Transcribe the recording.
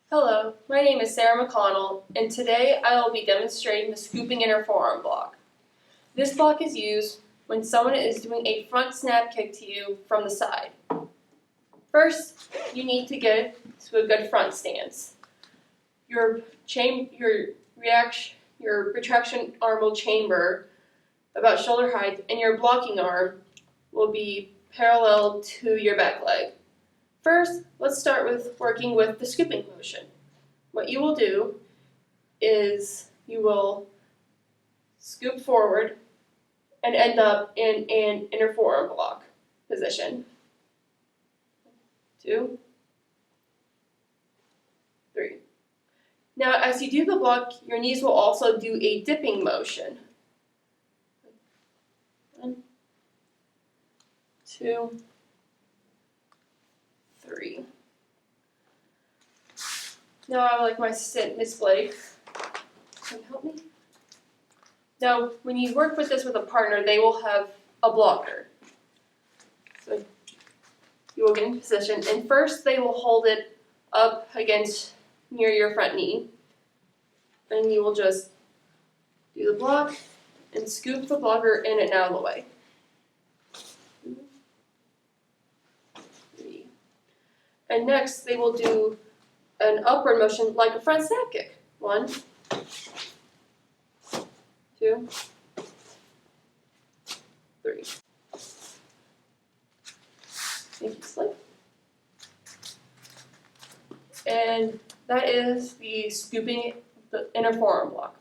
Hello, my name is Sarah McConnell, and today I will be demonstrating the Scooping Inner Forearm Block. This block is used when someone is doing a front snap kick to you from the side. First, you need to get to a good front stance. Your retraction arm will chamber about shoulder height, and your blocking arm will be parallel to your back leg. First, let's start with working with the scooping motion. What you will do is you will scoop forward and end up in an inner forearm block position. 2, 3. Now, as you do the block, your knees will also do a dipping motion. 1, 2, 3. Now I would like my assistant, Miss Blake, can you help me? Now, when you work with this with a partner, they will have a blocker. So you will get in position, and first they will hold it up against near your front knee. Then you will just do the block and scoop the blocker in and out of the way. 2, 3. And next, they will do an upward motion like a front snap kick. 1, 2, 3. Thank you, Slip. And that is the scooping the inner forearm block.